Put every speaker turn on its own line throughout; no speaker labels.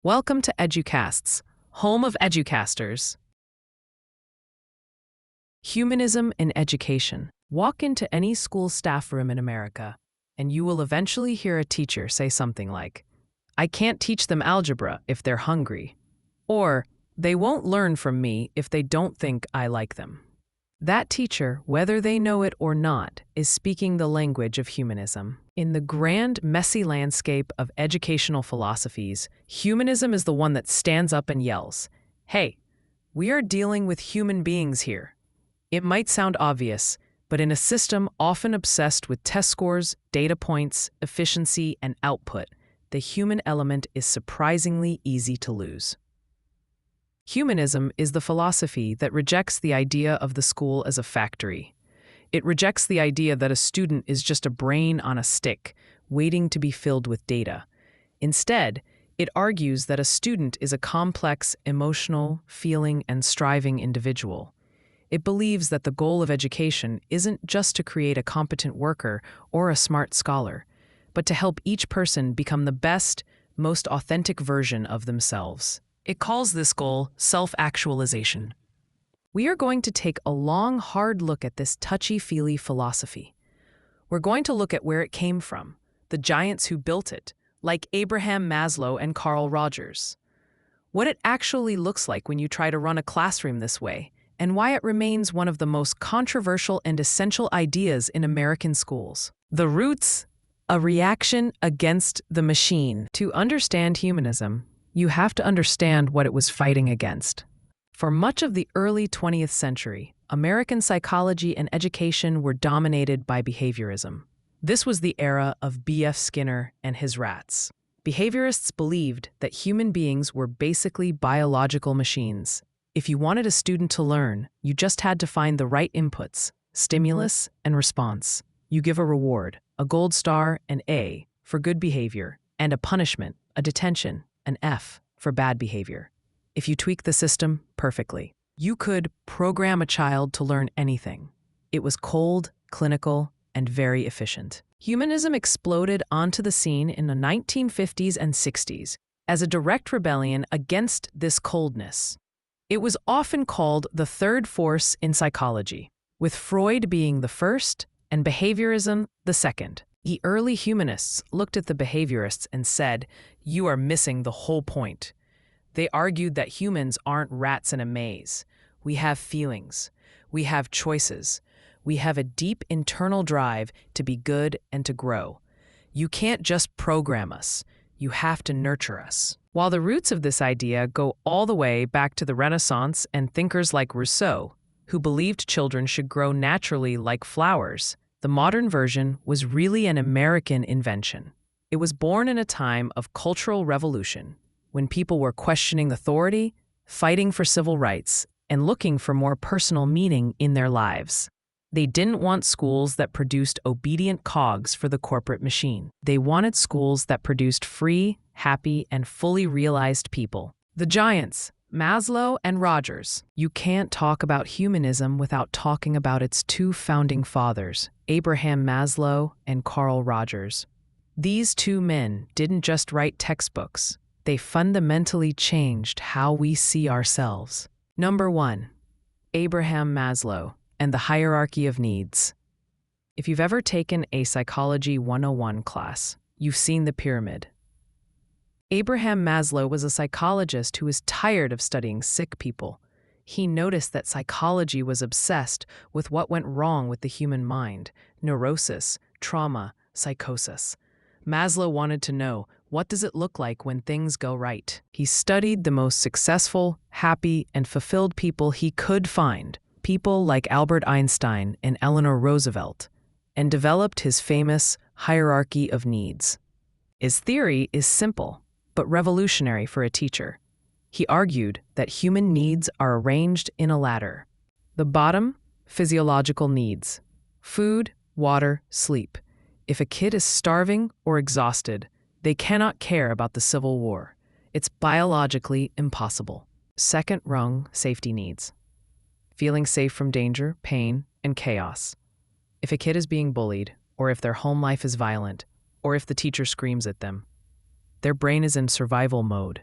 Welcome to EduCasts, home of EduCasters. Humanism in education. Walk into any school staff room in America, and you will eventually hear a teacher say something like, "I can't teach them algebra if they're hungry," or "They won't learn from me if they don't think I like them." That teacher, whether they know it or not, is speaking the language of humanism. In the grand, messy landscape of educational philosophies, humanism is the one that stands up and yells, "Hey, we are dealing with human beings here." It might sound obvious, but in a system often obsessed with test scores, data points, efficiency, and output, the human element is surprisingly easy to lose. Humanism is the philosophy that rejects the idea of the school as a factory. It rejects the idea that a student is just a brain on a stick, waiting to be filled with data. Instead, it argues that a student is a complex, emotional, feeling, and striving individual. It believes that the goal of education isn't just to create a competent worker or a smart scholar, but to help each person become the best, most authentic version of themselves. It calls this goal self-actualization. We are going to take a long, hard look at this touchy-feely philosophy. We're going to look at where it came from, the giants who built it, like Abraham Maslow and Carl Rogers. What it actually looks like when you try to run a classroom this way, and why it remains one of the most controversial and essential ideas in American schools. The roots, a reaction against the machine. To understand humanism, you have to understand what it was fighting against. For much of the early 20th century, American psychology and education were dominated by behaviorism. This was the era of B.F. Skinner and his rats. Behaviorists believed that human beings were basically biological machines. If you wanted a student to learn, you just had to find the right inputs, stimulus and response. You give a reward, a gold star, an A, for good behavior, and a punishment, a detention, an F, for bad behavior. If you tweak the system perfectly, you could program a child to learn anything. It was cold, clinical, and very efficient. Humanism exploded onto the scene in the 1950s and 60s as a direct rebellion against this coldness. It was often called the third force in psychology, with Freud being the first and behaviorism the second. The early humanists looked at the behaviorists and said, "You are missing the whole point." They argued that humans aren't rats in a maze. We have feelings. We have choices. We have a deep internal drive to be good and to grow. You can't just program us. You have to nurture us. While the roots of this idea go all the way back to the Renaissance and thinkers like Rousseau, who believed children should grow naturally like flowers, the modern version was really an American invention. It was born in a time of cultural revolution, when people were questioning authority, fighting for civil rights, and looking for more personal meaning in their lives. They didn't want schools that produced obedient cogs for the corporate machine. They wanted schools that produced free, happy, and fully realized people. The giants, Maslow and Rogers. You can't talk about humanism without talking about its two founding fathers, Abraham Maslow and Carl Rogers. These two men didn't just write textbooks. They fundamentally changed how we see ourselves. Number 1, Abraham Maslow and the hierarchy of needs. If you've ever taken a Psychology 101 class, you've seen the pyramid. Abraham Maslow was a psychologist who was tired of studying sick people. He noticed that psychology was obsessed with what went wrong with the human mind: neurosis, trauma, psychosis. Maslow wanted to know, what does it look like when things go right? He studied the most successful, happy, and fulfilled people he could find, people like Albert Einstein and Eleanor Roosevelt, and developed his famous hierarchy of needs. His theory is simple, but revolutionary for a teacher. He argued that human needs are arranged in a ladder. The bottom, physiological needs: food, water, sleep. If a kid is starving or exhausted, they cannot care about the Civil War. It's biologically impossible. Second rung, safety needs: feeling safe from danger, pain, and chaos. If a kid is being bullied, or if their home life is violent, or if the teacher screams at them, their brain is in survival mode.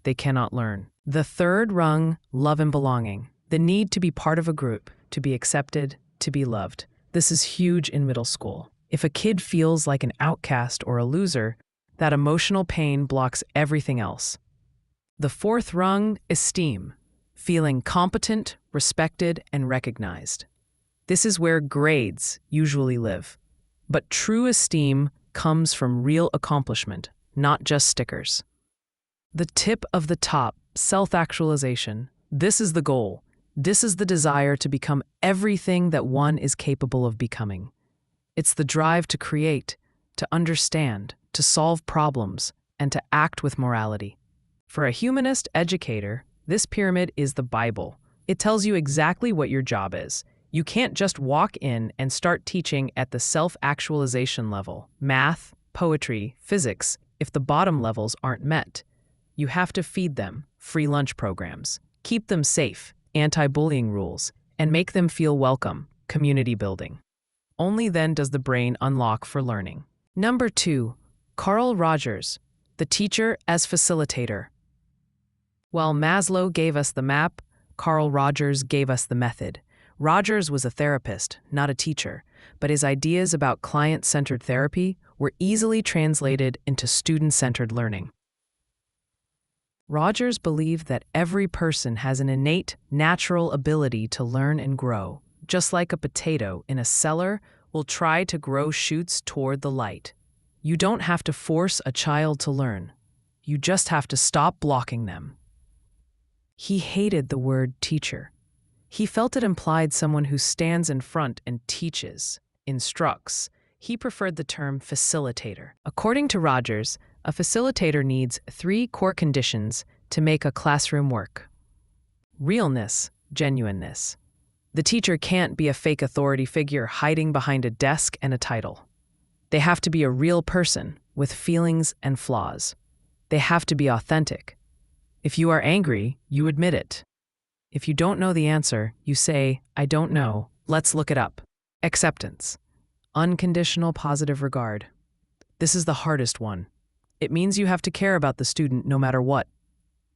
they cannot learn. The third rung, love and belonging. The need to be part of a group, to be accepted, to be loved. This is huge in middle school. If a kid feels like an outcast or a loser, that emotional pain blocks everything else. The fourth rung, esteem. Feeling competent, respected, and recognized. This is where grades usually live. But true esteem comes from real accomplishment, not just stickers. The tip of the top, self-actualization. This is the goal. This is the desire to become everything that one is capable of becoming. It's the drive to create, to understand, to solve problems, and to act with morality. For a humanist educator, this pyramid is the Bible. It tells you exactly what your job is. You can't just walk in and start teaching at the self-actualization level, math, poetry, physics, if the bottom levels aren't met. You have to feed them, free lunch programs, keep them safe, anti-bullying rules, and make them feel welcome, community building. Only then does the brain unlock for learning. Number 2, Carl Rogers, the teacher as facilitator. While Maslow gave us the map, Carl Rogers gave us the method. Rogers was a therapist, not a teacher, but his ideas about client-centered therapy were easily translated into student-centered learning. Rogers believed that every person has an innate, natural ability to learn and grow, just like a potato in a cellar will try to grow shoots toward the light. You don't have to force a child to learn. You just have to stop blocking them. He hated the word teacher. He felt it implied someone who stands in front and teaches, instructs. He preferred the term facilitator. According to Rogers, a facilitator needs 3 core conditions to make a classroom work. Realness, genuineness. The teacher can't be a fake authority figure hiding behind a desk and a title. They have to be a real person with feelings and flaws. They have to be authentic. If you are angry, you admit it. If you don't know the answer, you say, "I don't know, let's look it up." Acceptance. Unconditional positive regard. This is the hardest one. It means you have to care about the student no matter what.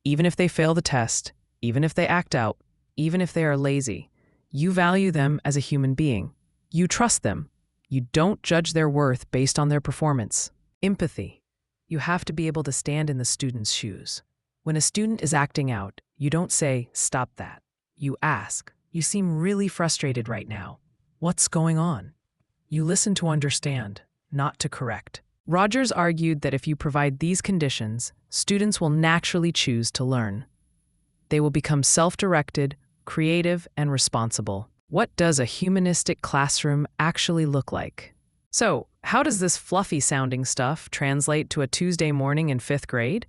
Even if they fail the test, even if they act out, even if they are lazy, you value them as a human being. You trust them. You don't judge their worth based on their performance. Empathy. You have to be able to stand in the student's shoes. When a student is acting out, you don't say, "Stop that." You ask, "You seem really frustrated right now. What's going on?" You listen to understand, not to correct. Rogers argued that if you provide these conditions, students will naturally choose to learn. They will become self-directed, creative, and responsible. What does a humanistic classroom actually look like? So, how does this fluffy-sounding stuff translate to a Tuesday morning in 5th grade?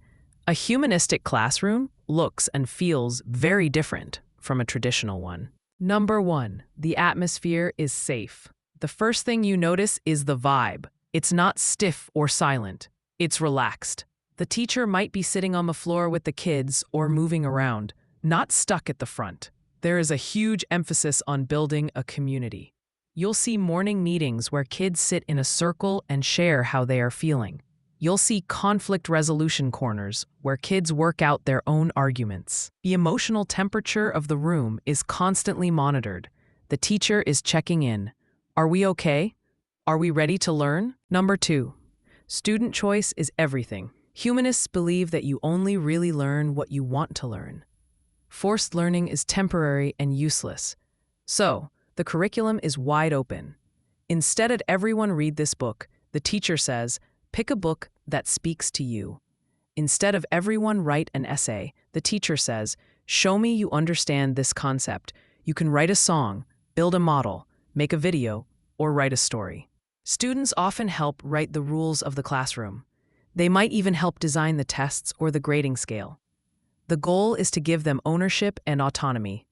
A humanistic classroom looks and feels very different from a traditional one. Number 1, the atmosphere is safe. The first thing you notice is the vibe. It's not stiff or silent. It's relaxed. The teacher might be sitting on the floor with the kids or moving around, not stuck at the front. There is a huge emphasis on building a community. You'll see morning meetings where kids sit in a circle and share how they are feeling. You'll see conflict resolution corners where kids work out their own arguments. The emotional temperature of the room is constantly monitored. The teacher is checking in. Are we okay? Are we ready to learn? Number 2, student choice is everything. Humanists believe that you only really learn what you want to learn. Forced learning is temporary and useless. So, the curriculum is wide open. Instead of "everyone read this book," the teacher says, "Pick a book that speaks to you." Instead of "everyone write an essay," the teacher says, "Show me you understand this concept. You can write a song, build a model, make a video, or write a story." Students often help write the rules of the classroom. They might even help design the tests or the grading scale. The goal is to give them ownership and autonomy.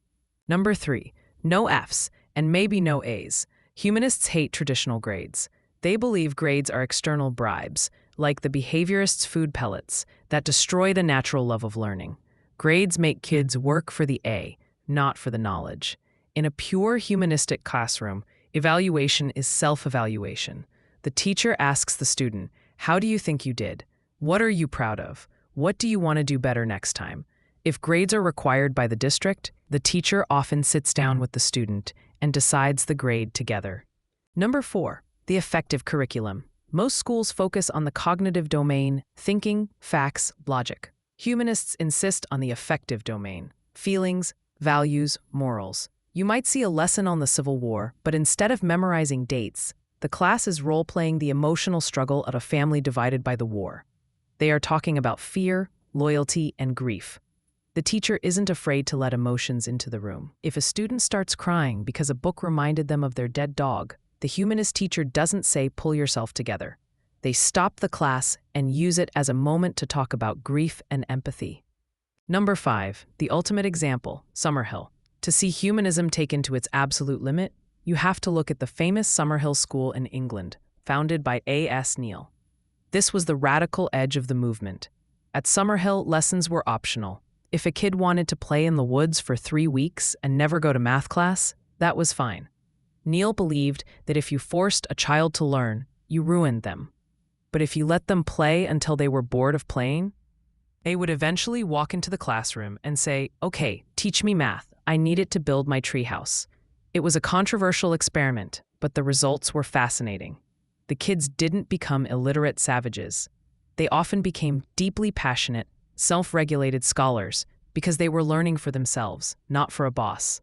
Number 3, no Fs and maybe no As. Humanists hate traditional grades. They believe grades are external bribes, like the behaviorists' food pellets, that destroy the natural love of learning. Grades make kids work for the A, not for the knowledge. In a pure humanistic classroom, evaluation is self-evaluation. The teacher asks the student, "How do you think you did? What are you proud of? What do you want to do better next time? If grades are required by the district, the teacher often sits down with the student and decides the grade together. Number 4, the effective curriculum. Most schools focus on the cognitive domain, thinking, facts, logic. Humanists insist on the affective domain, feelings, values, morals. You might see a lesson on the Civil War, but instead of memorizing dates, the class is role-playing the emotional struggle of a family divided by the war. They are talking about fear, loyalty, and grief. The teacher isn't afraid to let emotions into the room. If a student starts crying because a book reminded them of their dead dog, the humanist teacher doesn't say, "Pull yourself together." They stop the class and use it as a moment to talk about grief and empathy. Number 5, the ultimate example, Summerhill. To see humanism taken to its absolute limit, you have to look at the famous Summerhill School in England, founded by A.S. Neal. This was the radical edge of the movement. At Summerhill, lessons were optional. If a kid wanted to play in the woods for 3 weeks and never go to math class, that was fine. Neal believed that if you forced a child to learn, you ruined them. But if you let them play until they were bored of playing, they would eventually walk into the classroom and say, "Okay, teach me math. I need it to build my treehouse." It was a controversial experiment, but the results were fascinating. The kids didn't become illiterate savages. They often became deeply passionate, self-regulated scholars because they were learning for themselves, not for a boss.